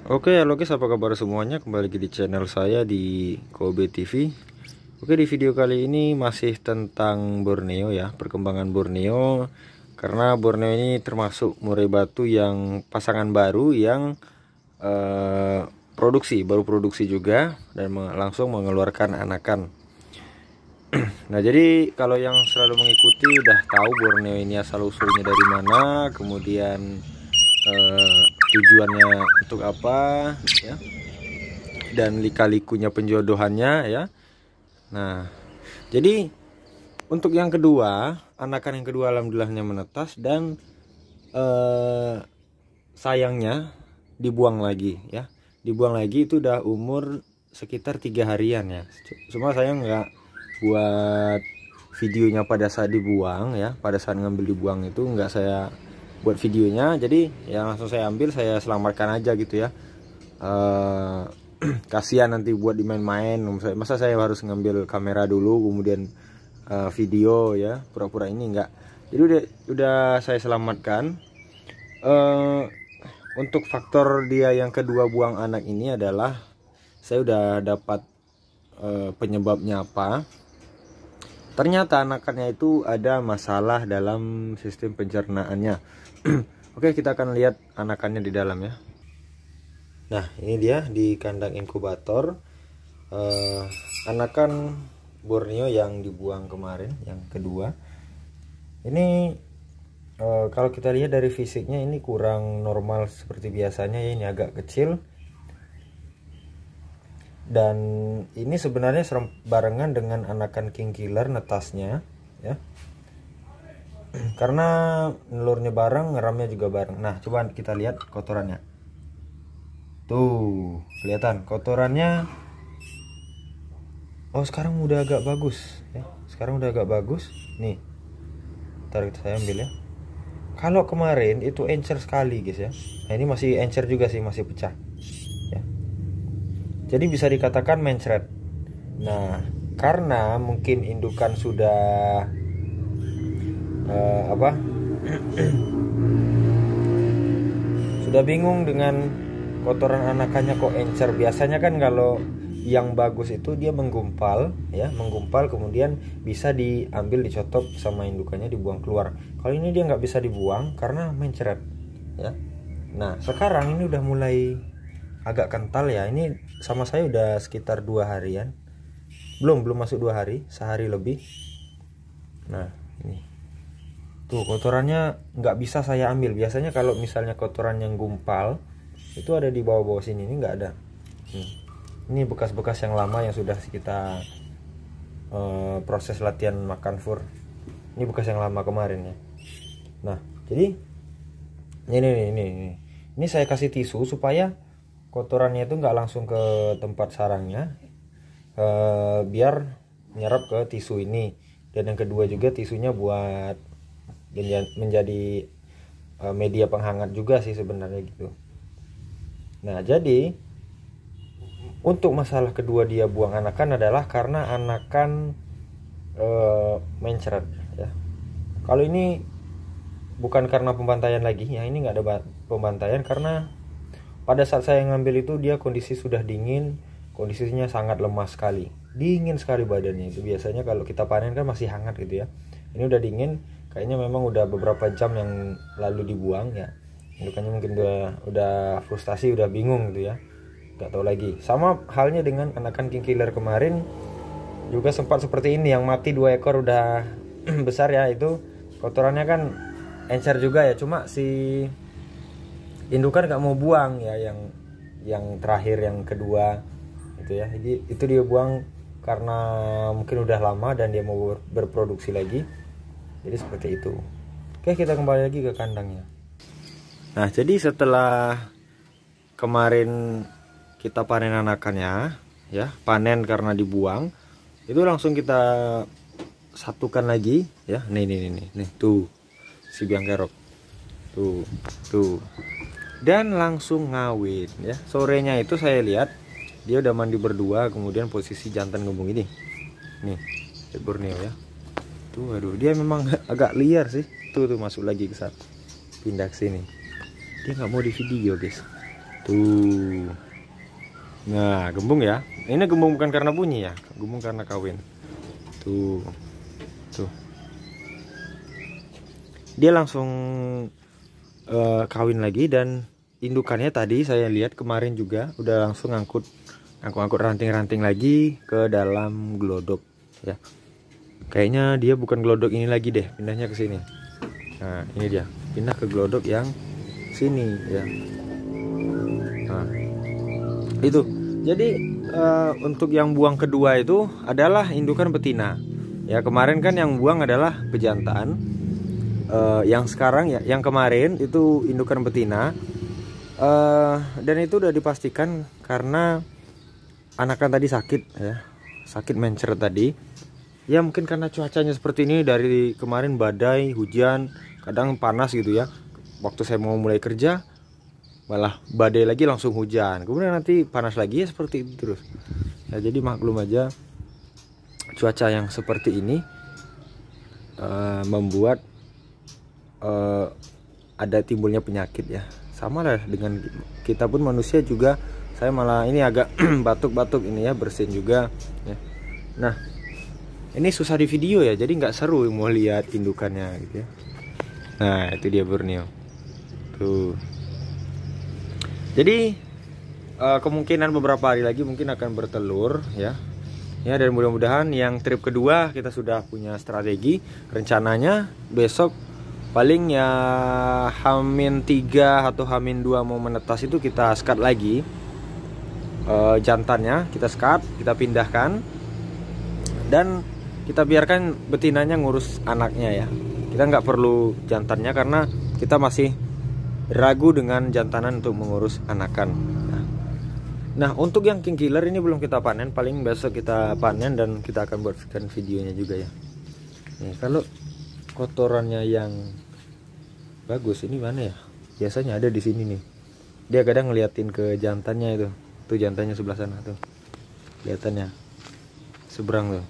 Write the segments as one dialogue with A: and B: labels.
A: Oke, halo guys, apa kabar semuanya? Kembali lagi di channel saya di Kobe TV. Oke, di video kali ini masih tentang Borneo ya, perkembangan Borneo. Karena Borneo ini termasuk murai batu yang pasangan baru yang baru produksi juga dan langsung mengeluarkan anakan. Nah, jadi kalau yang selalu mengikuti udah tahu Borneo ini asal usulnya dari mana, kemudian tujuannya untuk apa ya, dan lika-likunya penjodohannya ya. Nah, jadi untuk yang kedua, anakan yang kedua alhamdulillahnya menetas dan sayangnya dibuang lagi ya. Dibuang lagi itu udah umur sekitar 3 harian ya. Cuma saya nggak buat videonya pada saat dibuang ya, pada saat ngambil dibuang itu nggak saya buat videonya, jadi ya langsung saya ambil, saya selamatkan aja gitu ya. Kasihan nanti buat dimain-main, masa saya harus ngambil kamera dulu kemudian video ya, pura-pura ini enggak. Jadi udah saya selamatkan. Untuk faktor dia yang kedua buang anak ini adalah saya udah dapat penyebabnya apa. Ternyata anakannya itu ada masalah dalam sistem pencernaannya. Oke, kita akan lihat anakannya di dalam ya. Nah, ini dia di kandang inkubator. Anakan Borneo yang dibuang kemarin, yang kedua. Ini kalau kita lihat dari fisiknya ini kurang normal seperti biasanya ya. Ini agak kecil. Dan ini sebenarnya barengan dengan anakan king killer netasnya ya, karena nelurnya bareng, ngeramnya juga bareng. Nah, coba kita lihat kotorannya tuh, kelihatan kotorannya. Oh, sekarang udah agak bagus ya, sekarang udah agak bagus nih. Ntar saya ambil ya. Kalau kemarin itu encer sekali guys ya. Nah, ini masih encer juga sih, masih pecah. Jadi bisa dikatakan mencret. Nah, karena mungkin indukan sudah sudah bingung dengan kotoran anakannya kok encer. Biasanya kan kalau yang bagus itu dia menggumpal ya, menggumpal kemudian bisa diambil, dicotok sama indukannya, dibuang keluar. Kalau ini dia nggak bisa dibuang karena mencret ya. Nah, sekarang ini udah mulai agak kental ya. Ini sama saya udah sekitar 2 harian, belum masuk 2 hari, sehari lebih. Nah, ini tuh kotorannya nggak bisa saya ambil. Biasanya kalau misalnya kotoran yang gumpal itu ada di bawah-bawah sini, ini nggak ada. Ini bekas-bekas yang lama yang sudah kita proses latihan makan fur. Ini bekas yang lama kemarin ya. Nah, jadi ini saya kasih tisu supaya kotorannya itu nggak langsung ke tempat sarangnya, biar nyerap ke tisu ini. Dan yang kedua juga tisunya buat menjadi media penghangat juga sih sebenarnya gitu. Nah, jadi untuk masalah kedua dia buang anakan adalah karena anakan mencret ya. Kalau ini bukan karena pembantaian lagi ya, ini nggak ada pembantaian karena pada saat saya ngambil itu dia kondisi sudah dingin, kondisinya sangat lemah sekali, dingin sekali badannya. Itu biasanya kalau kita panen kan masih hangat gitu ya. Ini udah dingin, kayaknya memang udah beberapa jam yang lalu dibuang ya. Indukannya mungkin udah frustasi, udah bingung gitu ya, nggak tahu lagi. Sama halnya dengan anakan king killer kemarin juga sempat seperti ini, yang mati 2 ekor udah besar ya. Itu kotorannya kan encer juga ya, cuma si indukan nggak mau buang ya, yang terakhir, yang kedua itu ya. Jadi itu dia buang karena mungkin udah lama dan dia mau berproduksi lagi, jadi seperti itu. Oke, kita kembali lagi ke kandangnya. Nah, jadi setelah kemarin kita panen anakannya ya, panen karena dibuang, itu langsung kita satukan lagi ya. Nih tuh si biang kerok tuh, dan langsung ngawin ya. Sorenya itu saya lihat dia udah mandi berdua, kemudian posisi jantan gembung ini nih Borneo ya. Tuh, aduh, dia memang agak liar sih. Tuh masuk lagi ke saat pindah ke sini. Dia nggak mau di video guys. Tuh. Nah, gembung ya. Ini gembung bukan karena bunyi ya, gembung karena kawin. Tuh. Tuh. Dia langsung kawin lagi, dan indukannya tadi saya lihat kemarin juga udah langsung ngangkut ranting-ranting lagi ke dalam glodok ya. Kayaknya dia bukan glodok ini lagi deh, pindahnya ke sini. Nah, ini dia, pindah ke glodok yang sini ya. Nah, itu. Jadi untuk yang buang kedua itu adalah indukan betina. Ya, kemarin kan yang buang adalah pejantan. Yang sekarang ya, yang kemarin itu indukan betina. Dan itu udah dipastikan karena anakan tadi sakit ya, sakit mencret tadi ya, mungkin karena cuacanya seperti ini dari kemarin, badai, hujan, kadang panas gitu ya. Waktu saya mau mulai kerja malah badai lagi, langsung hujan, kemudian nanti panas lagi ya, seperti itu terus ya. Jadi maklum aja cuaca yang seperti ini membuat ada timbulnya penyakit ya. Sama lah dengan kita pun manusia juga. Saya malah ini agak batuk-batuk ini ya, bersin juga ya. Nah, ini susah di video ya, jadi nggak seru mau lihat indukannya gitu ya. Nah, itu dia Borneo tuh. Jadi kemungkinan beberapa hari lagi mungkin akan bertelur ya. Ya, dan mudah-mudahan yang trip kedua kita sudah punya strategi. Rencananya besok paling ya H-3 atau H-2 mau menetas itu kita skat lagi jantannya, kita skat, kita pindahkan, dan kita biarkan betinanya ngurus anaknya ya. Kita nggak perlu jantannya karena kita masih ragu dengan jantanan untuk mengurus anakan. Nah, untuk yang king killer ini belum kita panen, paling besok kita panen dan kita akan buatkan videonya juga ya. Nih, kalau kotorannya yang bagus ini mana ya? Biasanya ada di sini nih. Dia kadang ngeliatin ke jantannya itu. Tuh jantannya sebelah sana tuh. Kelihatannya. Seberang tuh.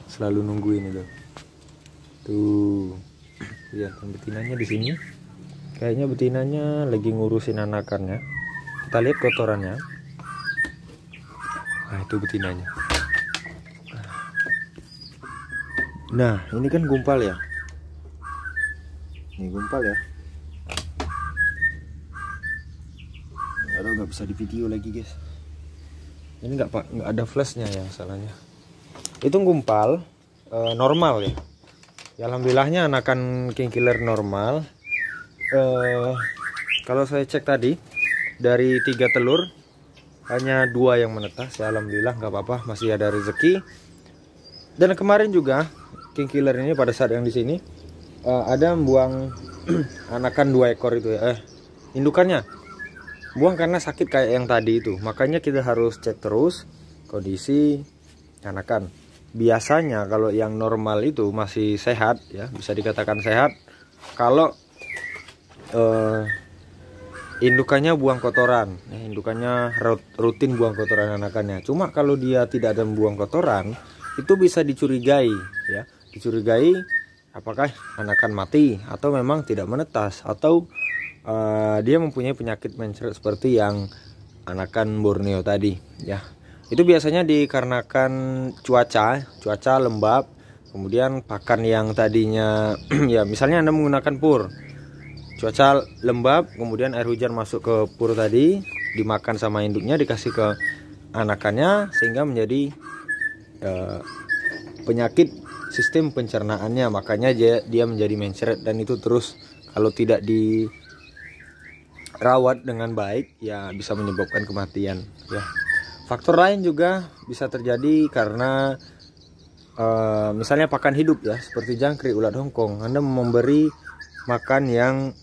A: Selalu nungguin itu. Tuh. Jantan betinanya di sini. Kayaknya betinanya lagi ngurusin anakannya. Kita lihat kotorannya. Nah, itu betinanya. Nah, ini kan gumpal ya. Ini gumpal ya. Aduh, nggak bisa di video lagi guys. Ini nggak ada flashnya ya salahnya. Itu gumpal normal ya. Ya, alhamdulillahnya anakan king killer normal. Kalau saya cek tadi dari 3 telur hanya 2 yang menetas ya, alhamdulillah nggak apa-apa, masih ada rezeki. Dan kemarin juga king killer ini pada saat yang di sini ada buang anakan 2 ekor itu ya, indukannya buang karena sakit kayak yang tadi itu. Makanya kita harus cek terus kondisi anakan. Biasanya kalau yang normal itu masih sehat ya, bisa dikatakan sehat kalau indukannya buang kotoran ya, indukannya rutin buang kotoran anakannya. Cuma kalau dia tidak ada buang kotoran, itu bisa dicurigai ya, dicurigai apakah anakan mati atau memang tidak menetas, atau dia mempunyai penyakit mencret seperti yang anakan Borneo tadi ya. Itu biasanya dikarenakan cuaca lembab, kemudian pakan yang tadinya ya misalnya Anda menggunakan pur, cuaca lembab, kemudian air hujan masuk ke pur tadi, dimakan sama induknya, dikasih ke anakannya, sehingga menjadi penyakit sistem pencernaannya. Makanya dia menjadi mencret, dan itu terus kalau tidak dirawat dengan baik ya bisa menyebabkan kematian ya. Faktor lain juga bisa terjadi karena misalnya pakan hidup ya, seperti jangkrik, ulat Hongkong. Anda memberi makan yang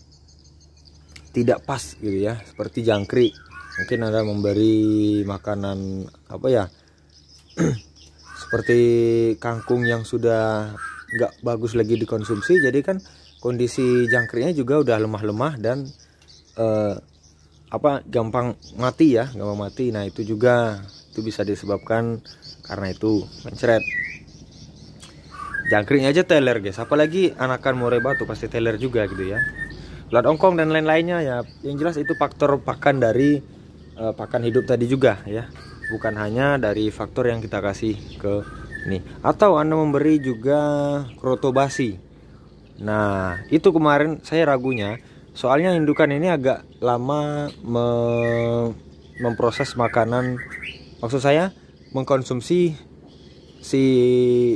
A: tidak pas gitu ya, seperti jangkrik, mungkin Anda memberi makanan apa ya seperti kangkung yang sudah nggak bagus lagi dikonsumsi, jadi kan kondisi jangkriknya juga udah lemah-lemah dan gampang mati ya, gampang mati. Nah, itu juga bisa disebabkan karena itu mencret. Jangkriknya aja teler guys, apalagi anakan murai batu pasti teler juga gitu ya. Ulat Hongkong dan lain-lainnya ya, yang jelas itu faktor pakan dari pakan hidup tadi juga ya, bukan hanya dari faktor yang kita kasih ke ini. Atau Anda memberi juga kroto basi. Nah itu kemarin saya ragunya, soalnya indukan ini agak lama memproses makanan, maksud saya mengkonsumsi si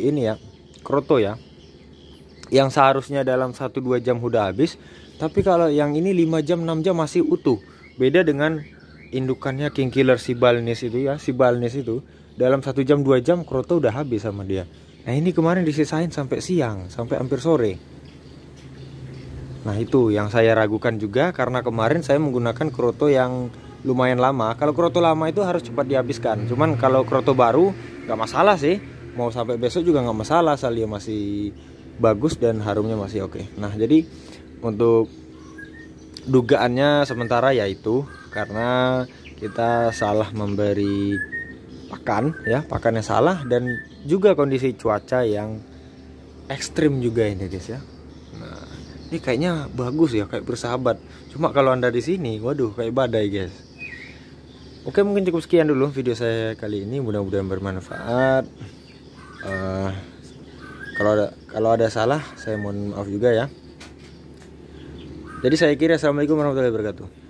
A: ini ya, kroto ya, yang seharusnya dalam 1-2 jam udah habis. Tapi kalau yang ini 5 jam 6 jam masih utuh. Beda dengan indukannya King Killer si Balinese itu ya, si Balinese itu dalam 1 jam 2 jam kroto udah habis sama dia. Nah ini kemarin disisain sampai siang, sampai hampir sore. Nah itu yang saya ragukan juga, karena kemarin saya menggunakan kroto yang lumayan lama. Kalau kroto lama itu harus cepat dihabiskan. Cuman kalau kroto baru nggak masalah sih, mau sampai besok juga nggak masalah, asal dia masih bagus dan harumnya masih oke. Nah jadi untuk dugaannya sementara yaitu karena kita salah memberi pakan ya, pakannya salah, dan juga kondisi cuaca yang ekstrim juga ini guys ya. Nah ini kayaknya bagus ya, kayak bersahabat. Cuma kalau Anda di sini, waduh kayak badai guys. Oke, mungkin cukup sekian dulu video saya kali ini, mudah-mudahan bermanfaat. Kalau ada salah saya mohon maaf juga ya. Jadi saya kira assalamualaikum warahmatullahi wabarakatuh.